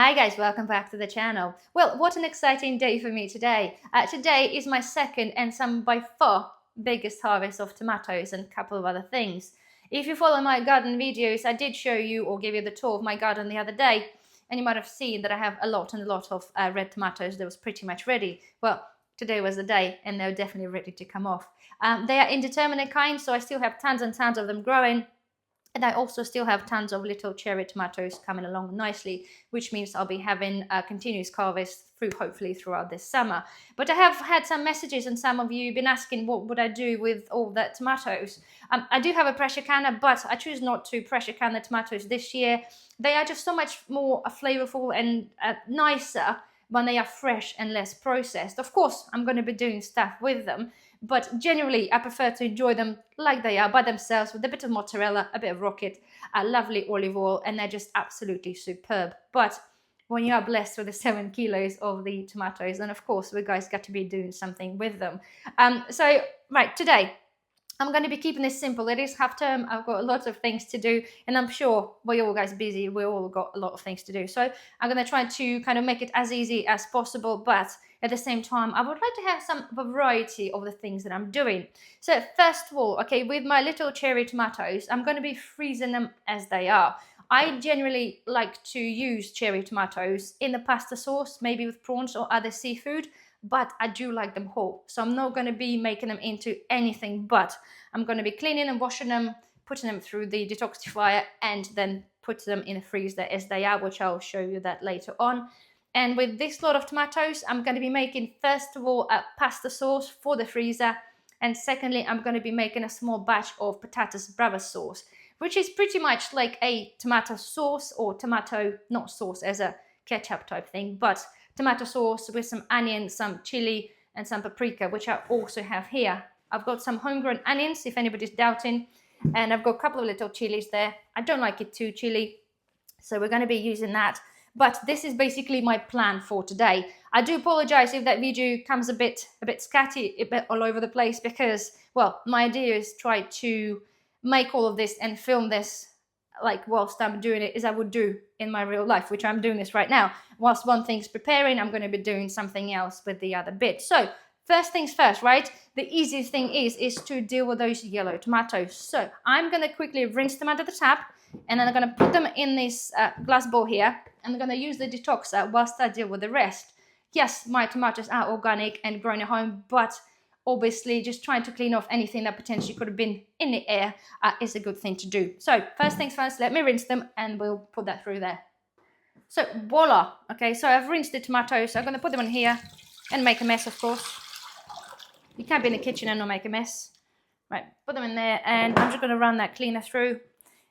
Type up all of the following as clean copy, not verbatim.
Hi guys, welcome back to the channel. Well, what an exciting day for me today. Today is my second and some by far biggest harvest of tomatoes and a couple of other things. If you follow my garden videos, I did show you or give you the tour of my garden the other day, and you might have seen that I have a lot of red tomatoes that was pretty much ready. Well, today was the day and they're definitely ready to come off. They are indeterminate kinds, so I still have tons and tons of them growing. And I also still have tons of little cherry tomatoes coming along nicely, which means I'll be having a continuous harvest hopefully throughout this summer. But I have had some messages and some of you been asking what would I do with all that tomatoes. I do have a pressure canner, but I choose not to pressure can the tomatoes this year. They are just so much more flavorful and nicer when they are fresh and less processed. Of course, I'm going to be doing stuff with them, but generally I prefer to enjoy them like they are by themselves with a bit of mozzarella, a bit of rocket, a lovely olive oil, and they're just absolutely superb. But when you are blessed with the 7 kilos of the tomatoes, then of course we guys got to be doing something with them. So right, today I'm going to be keeping this simple. It is half term. I've got a lot of things to do, and I'm sure we're all guys busy. We all got a lot of things to do. So I'm going to try to kind of make it as easy as possible, but at the same time, I would like to have some variety of the things that I'm doing. So first of all, okay, with my little cherry tomatoes, I'm going to be freezing them as they are. I generally like to use cherry tomatoes in the pasta sauce, maybe with prawns or other seafood, but I do like them whole. So I'm not going to be making them into anything, but I'm going to be cleaning and washing them, putting them through the detoxifier, and then put them in the freezer as they are, which I'll show you that later on. And with this lot of tomatoes, I'm going to be making, first of all, a pasta sauce for the freezer. And secondly, I'm going to be making a small batch of patatas brava sauce, which is pretty much like a tomato sauce or tomato, not sauce as a ketchup type thing, but tomato sauce with some onion, some chili, and some paprika, which I also have here. I've got some homegrown onions, if anybody's doubting, and I've got a couple of little chilies there. I don't like it too chili, so we're going to be using that. But this is basically my plan for today. I do apologize if that video comes a bit scatty, a bit all over the place, because, well, my idea is try to make all of this and film this like whilst I'm doing it as I would do in my real life, which I'm doing this right now. Whilst one thing's preparing, I'm going to be doing something else with the other bit. So first things first, right? The easiest thing is to deal with those yellow tomatoes. So I'm going to quickly rinse them out of the tap, and then I'm going to put them in this glass bowl here, and I'm going to use the detoxer whilst I deal with the rest. Yes, my tomatoes are organic and grown at home, but obviously just trying to clean off anything that potentially could have been in the air is a good thing to do. So first things first, let me rinse them and we'll put that through there. So voila. Okay, so I've rinsed the tomatoes. So I'm going to put them in here and make a mess, of course. You can't be in the kitchen and not make a mess. Right, put them in there, and I'm just going to run that cleaner through.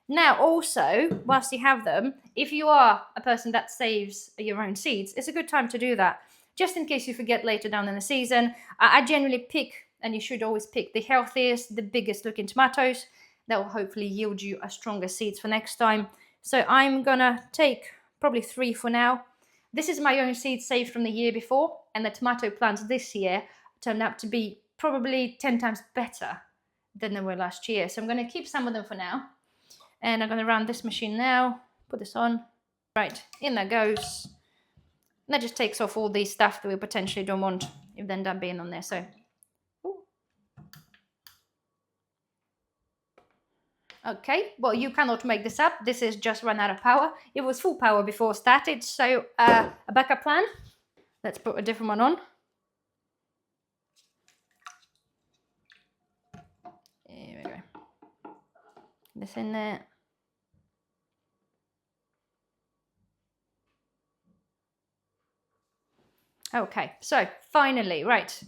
Now also, whilst you have them, if you are a person that saves your own seeds, it's a good time to do that. Just in case you forget later down in the season, I generally pick, and you should always pick, the healthiest, the biggest looking tomatoes. That will hopefully yield you a stronger seeds for next time. So I'm gonna take probably 3 for now. This is my own seeds saved from the year before, and the tomato plants this year turned out to be probably 10 times better than they were last year. So I'm gonna keep some of them for now. And I'm gonna run this machine now, put this on. Right, in that goes. And that just takes off all the stuff that we potentially don't want if they end up being on there. So, ooh. Okay, well, you cannot make this up. This is just run out of power. It was full power before it started. So a backup plan. Let's put a different one on. There we go. This in there. Okay, so finally, right,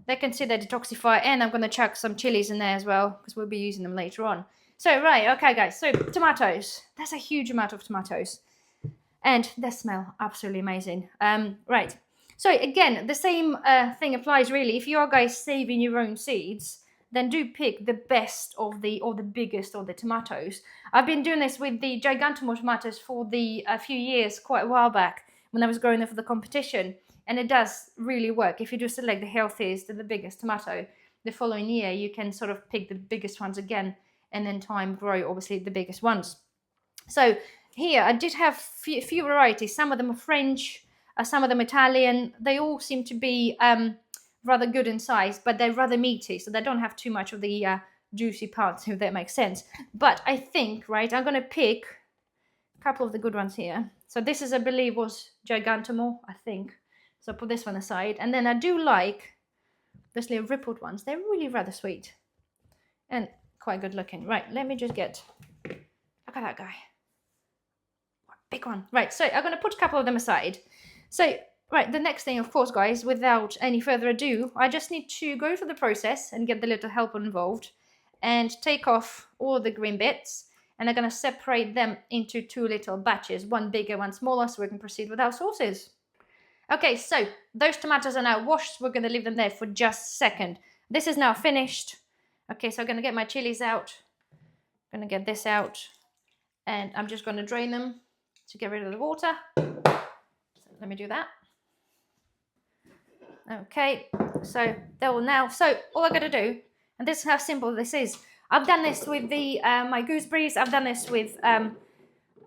they can see the detoxifier, and I'm going to chuck some chilies in there as well, because we'll be using them later on. So, right, okay, guys, so tomatoes. That's a huge amount of tomatoes, and they smell absolutely amazing. Right, so again, the same thing applies really. If you are guys saving your own seeds, then do pick the best of the, or the biggest of the tomatoes. I've been doing this with the Gigantomor tomatoes for a few years, quite a while back, when I was growing them for the competition. And it does really work. If you do select the healthiest and the biggest tomato, the following year you can sort of pick the biggest ones again, and then time grow obviously the biggest ones. So here I did have few varieties. Some of them are French, some of them Italian. They all seem to be rather good in size, but they're rather meaty, so they don't have too much of the juicy parts, if that makes sense. But I think, right, I'm going to pick a couple of the good ones here. So this is, I believe, was Gigantomore, I think. So I'll put this one aside. And then I do like these little rippled ones. They're really rather sweet and quite good looking. Right, let me just get, look at that guy. Big one. Right, so I'm going to put a couple of them aside. So, right, the next thing, of course, guys, without any further ado, I just need to go through the process and get the little helper involved and take off all the green bits. And I'm going to separate them into 2 little batches, one bigger, one smaller, so we can proceed with our sauces. Okay, so those tomatoes are now washed. We're going to leave them there for just a second. This is now finished. Okay, so I'm going to get my chilies out. I'm going to get this out. And I'm just going to drain them to get rid of the water. So let me do that. Okay, so they will now. So all I got to do, and this is how simple this is. I've done this with the my gooseberries. I've done this with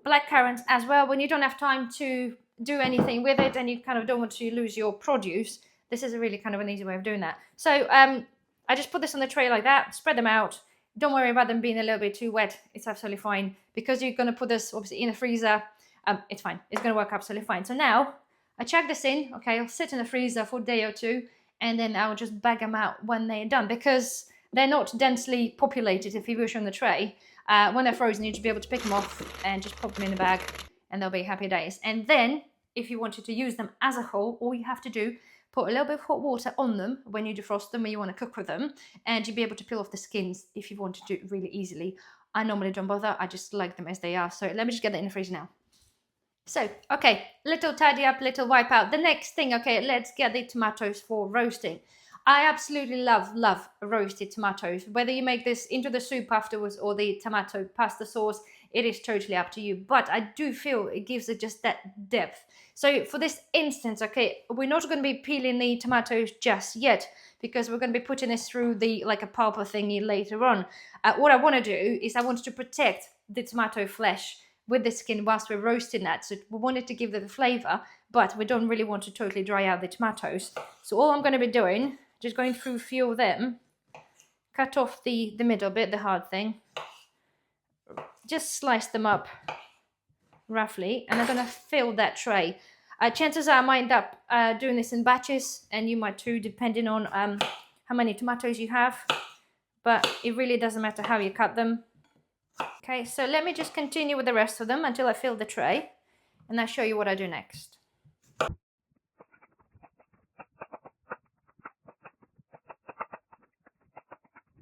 black currants as well. When you don't have time to do anything with it and you kind of don't want to lose your produce, this is a really kind of an easy way of doing that. So I just put this on the tray like that, spread them out. Don't worry about them being a little bit too wet. It's absolutely fine because you're going to put this obviously in the freezer. It's fine. It's going to work absolutely fine. So now I chuck this in. Okay, I'll sit in the freezer for a day or two, and then I'll just bag them out when they're done because they're not densely populated. If you wish on the tray, when they're frozen, you should be able to pick them off and just pop them in the bag, and they'll be happy days. And then, if you wanted to use them as a whole, all you have to do, put a little bit of hot water on them when you defrost them, when you want to cook with them, and you'll be able to peel off the skins if you want to do it really easily. I normally don't bother. I just like them as they are. So let me just get that in the freezer now. So, okay, little tidy up, little wipe out. The next thing, okay, let's get the tomatoes for roasting. I absolutely love roasted tomatoes. Whether you make this into the soup afterwards or the tomato pasta sauce, it is totally up to you. But I do feel it gives it just that depth. So for this instance, okay, we're not going to be peeling the tomatoes just yet because we're going to be putting this through the like a pulper thingy later on. What I want to do is I want to protect the tomato flesh with the skin whilst we're roasting that. So we wanted to give it the flavour, but we don't really want to totally dry out the tomatoes. So all I'm going to be doing, just going through a few of them, cut off the middle bit, the hard thing, just slice them up roughly, and I'm going to fill that tray. Chances are I might end up doing this in batches, and you might too, depending on how many tomatoes you have, but it really doesn't matter how you cut them. Okay, so let me just continue with the rest of them until I fill the tray, and I'll show you what I do next.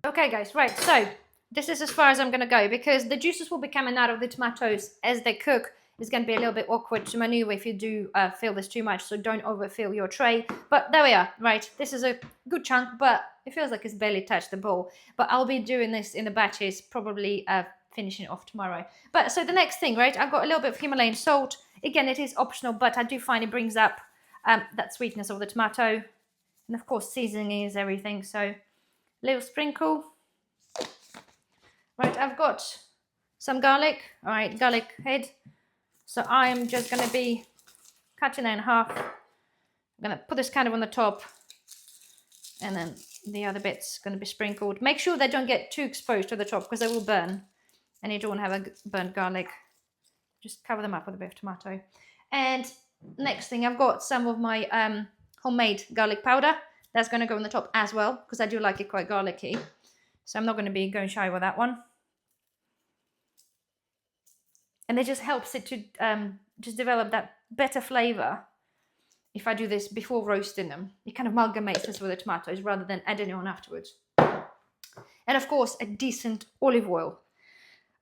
Okay guys, right, so this is as far as I'm going to go because the juices will be coming out of the tomatoes as they cook. It's going to be a little bit awkward to maneuver if you do fill this too much, so don't overfill your tray. But there we are, right? This is a good chunk, but it feels like it's barely touched the bowl. But I'll be doing this in the batches, probably finishing it off tomorrow. But so the next thing, right? I've got a little bit of Himalayan salt. Again, it is optional, but I do find it brings up that sweetness of the tomato. And of course, seasoning is everything, so a little sprinkle. Right, I've got some garlic. All right, garlic head. So I'm just going to be cutting it in half. I'm going to put this kind of on the top, and then the other bit's going to be sprinkled. Make sure they don't get too exposed to the top because they will burn, and you don't want to have a burnt garlic. Just cover them up with a bit of tomato. And next thing, I've got some of my homemade garlic powder. That's going to go on the top as well because I do like it quite garlicky. So I'm not going to be going shy with that one. And it just helps it to just develop that better flavour if I do this before roasting them. It kind of amalgamates this with the tomatoes rather than adding it on afterwards. And of course, a decent olive oil.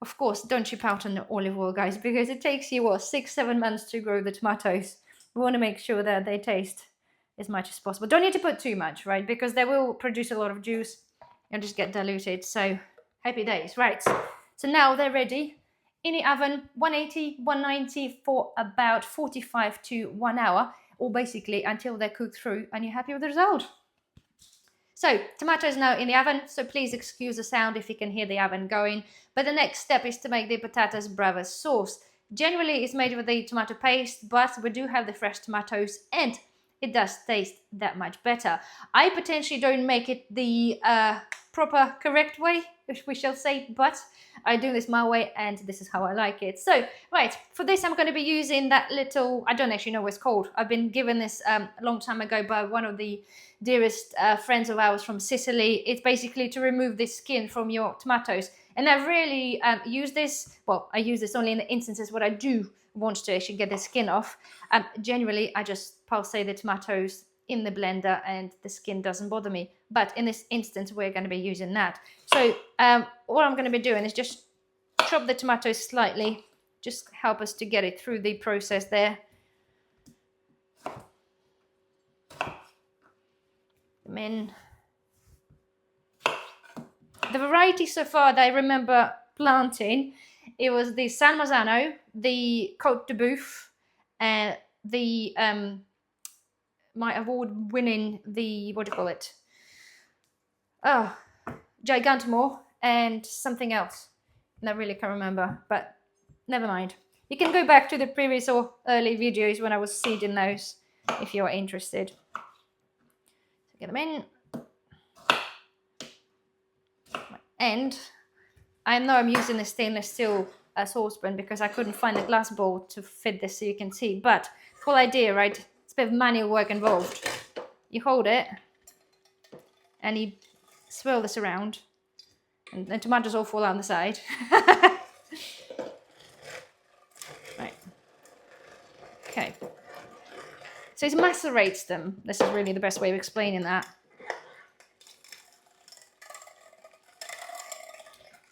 Of course, don't cheap out on the olive oil, guys, because it takes you, 6-7 months to grow the tomatoes. We want to make sure that they taste as much as possible. Don't need to put too much, right? Because they will produce a lot of juice and just get diluted. So, happy days. Right, so now they're ready. In the oven, 180, 190 for about 45 to 1 hour, or basically until they're cooked through and you're happy with the result. So, tomatoes now in the oven, so please excuse the sound if you can hear the oven going. But the next step is to make the patatas bravas sauce. Generally, it's made with the tomato paste, but we do have the fresh tomatoes, and it does taste that much better. I potentially don't make it the proper correct way, if we shall say, but I do this my way, and this is how I like it. So, right, for this I'm going to be using that little, I don't actually know what it's called. I've been given this a long time ago by one of the dearest friends of ours from Sicily. It's basically to remove the skin from your tomatoes. And I've really used this, well, I use this only in the instances where I do want to actually get the skin off. Generally, I just pulse the tomatoes in the blender and the skin doesn't bother me. But in this instance, we're going to be using that. So what I'm going to be doing is just chop the tomatoes slightly, just help us to get it through the process there. Them in. The variety so far that I remember planting, it was the San Marzano, the Côte de Boeuf, and the my award-winning, the, what do you call it? Oh, Gigantomore, and something else. And I really can't remember, but never mind. You can go back to the previous or early videos when I was seeding those, if you're interested. So get them in. And I know I'm using a stainless steel saucepan because I couldn't find a glass bowl to fit this so you can see. But the whole idea, right, it's a bit of manual work involved. You hold it and you swirl this around and the tomatoes all fall out the side. Right. Okay. So it macerates them. This is really the best way of explaining that.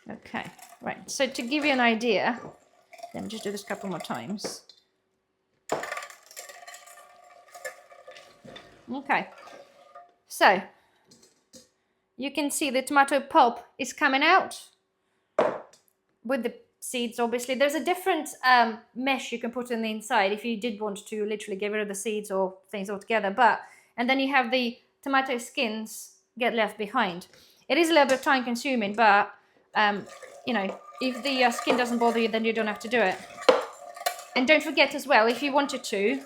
Okay, right, so to give you an idea, let me just do this a couple more times. Okay, so you can see the tomato pulp is coming out with the seeds, obviously. There's a different mesh you can put in the inside if you did want to literally get rid of the seeds or things altogether, and then you have the tomato skins get left behind. It is a little bit time consuming, but you know, if the skin doesn't bother you, then you don't have to do it. And don't forget as well, if you wanted to,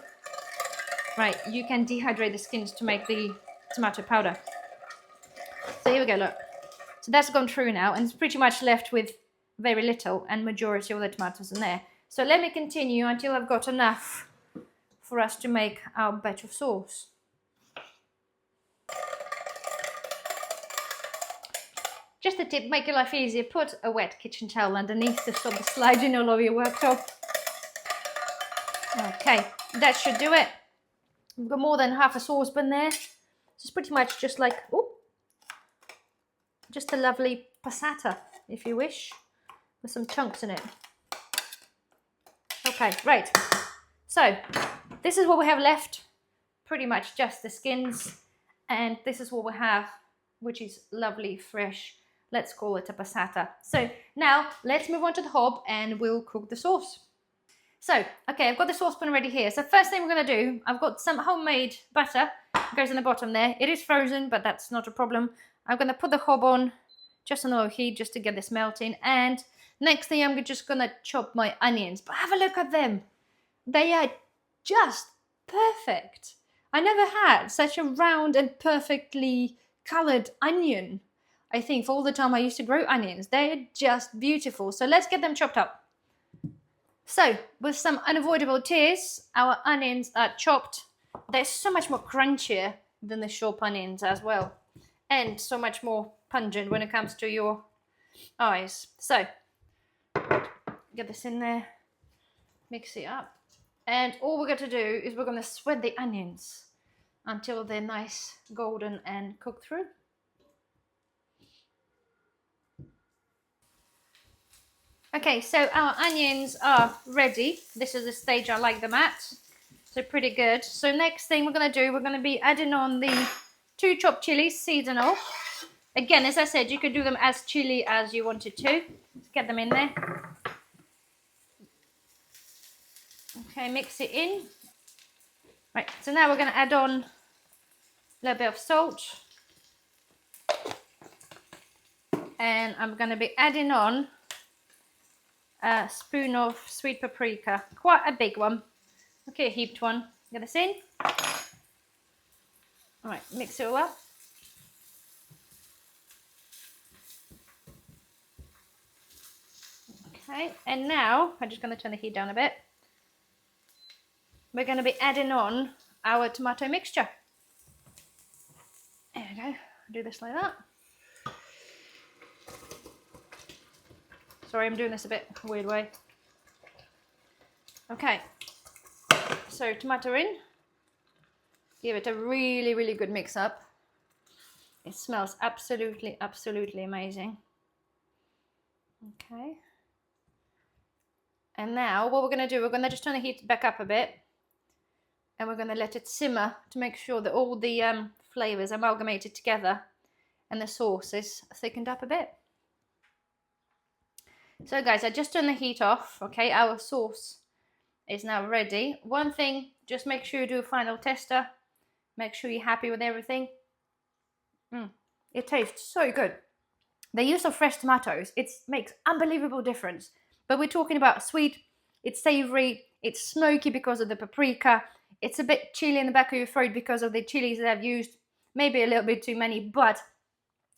right, you can dehydrate the skins to make the tomato powder. So here we go, look. So that's gone through now, and it's pretty much left with very little, and majority of the tomatoes in there. So let me continue until I've got enough for us to make our batch of sauce. Just a tip, make your life easier, put a wet kitchen towel underneath to stop the sliding all over your worktop. Okay, that should do it. We've got more than half a saucepan there. So it's pretty much just like, oh, just a lovely passata, if you wish, with some chunks in it. Okay, right. So this is what we have left, pretty much just the skins. And this is what we have, which is lovely, fresh. Let's call it a passata. So now let's move on to the hob and we'll cook the sauce. So, okay, I've got the saucepan ready here. So first thing we're going to do, I've got some homemade butter. It goes in the bottom there. It is frozen, but that's not a problem. I'm going to put the hob on just on low heat just to get this melting. And next thing I'm just going to chop my onions. But have a look at them. They are just perfect. I never had such a round and perfectly colored onion. I think for all the time I used to grow onions. They're just beautiful. So let's get them chopped up. So with some unavoidable tears, our onions are chopped. They're so much more crunchier than the shop onions as well. And so much more pungent when it comes to your eyes. So get this in there, mix it up. And all we're going to do is we're going to sweat the onions until they're nice, golden and cooked through. Okay, so our onions are ready. This is the stage I like them at. So pretty good. So next thing we're going to do, we're going to be adding on the 2 chopped chilies, seeds and all. Again, as I said, you could do them as chili as you wanted to. Let's get them in there. Okay, mix it in. Right, so now we're going to add on a little bit of salt. And I'm going to be adding on a spoon of sweet paprika, quite a big one. Okay, a heaped one. Get this in. All right, mix it all up. Okay, and now I'm just going to turn the heat down a bit. We're going to be adding on our tomato mixture. There we go. Do this like that. Sorry, I'm doing this a bit weird way. Okay, so tomato in. Give it a really, really good mix up. It smells absolutely, absolutely amazing. Okay. And now what we're going to do, we're going to just turn the heat back up a bit. And we're going to let it simmer to make sure that all the flavours amalgamated together and the sauce is thickened up a bit. So guys, I just turned the heat off. Okay, our sauce is now ready. One thing, just make sure you do a final tester. Make sure you're happy with everything. It tastes so good. The use of fresh tomatoes, it makes unbelievable difference. But we're talking about sweet, it's savoury, it's smoky because of the paprika. It's a bit chilly in the back of your throat because of the chilies that I've used. Maybe a little bit too many, but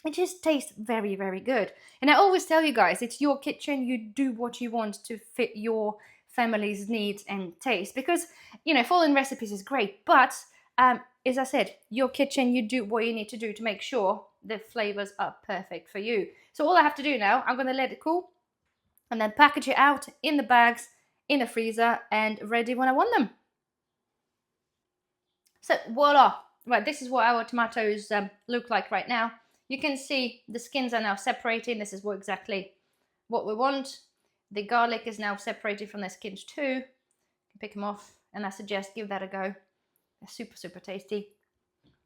it just tastes very, very good. And I always tell you guys, it's your kitchen. You do what you want to fit your family's needs and taste. Because, you know, following recipes is great. But, as I said, your kitchen, you do what you need to do to make sure the flavors are perfect for you. So all I have to do now, I'm going to let it cool. And then package it out in the bags, in the freezer, and ready when I want them. So voila, right, this is what our tomatoes look like right now. You can see the skins are now separating. This is exactly what we want. The garlic is now separated from the skins too. You can pick them off, and I suggest give that a go. They're super, super tasty.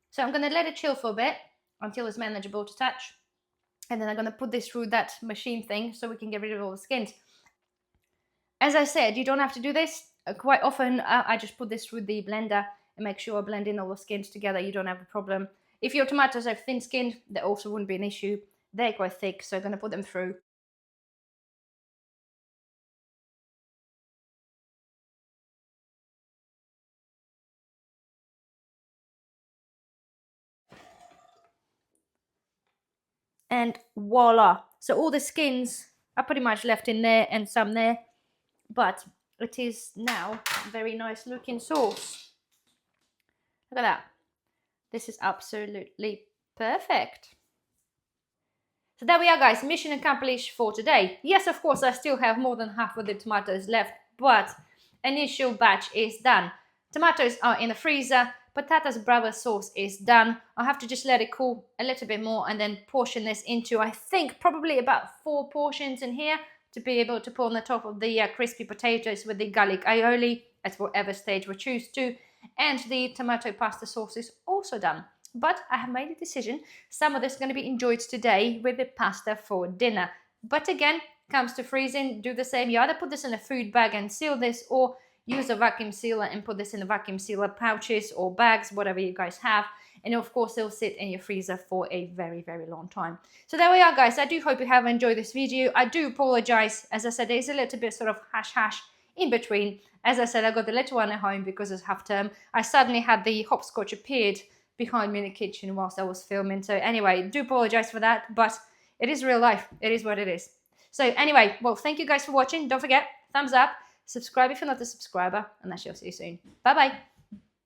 So I'm going to let it chill for a bit until it's manageable to touch. And then I'm going to put this through that machine thing so we can get rid of all the skins. As I said, you don't have to do this. Quite often, I just put this through the blender and make sure I blend in all the skins together. You don't have a problem. If your tomatoes are thin-skinned, that also wouldn't be an issue. They're quite thick, so I'm going to put them through. And voila. So all the skins are pretty much left in there and some there. But it is now a very nice looking sauce. Look at that. This is absolutely perfect. So there we are, guys. Mission accomplished for today. Yes, of course, I still have more than half of the tomatoes left, but initial batch is done. Tomatoes are in the freezer. Patatas brava sauce is done. I have to just let it cool a little bit more and then portion this into, I think, probably about 4 portions in here to be able to put on the top of the crispy potatoes with the garlic aioli at whatever stage we choose to. And the tomato pasta sauce is also done. But I have made a decision. Some of this is going to be enjoyed today with the pasta for dinner. But again, comes to freezing, do the same. You either put this in a food bag and seal this, or use a vacuum sealer and put this in the vacuum sealer pouches or bags, whatever you guys have. And of course, it'll sit in your freezer for a very, very long time. So there we are, guys. I do hope you have enjoyed this video. I do apologize. As I said, there's a little bit sort of hash in between. As I said, I got the little one at home because it's half term. I suddenly had the hopscotch appeared behind me in the kitchen whilst I was filming. So anyway, do apologize for that, but it is real life. It is what it is. So anyway, well, thank you guys for watching. Don't forget, thumbs up, subscribe if you're not a subscriber, and I shall see you soon. Bye-bye.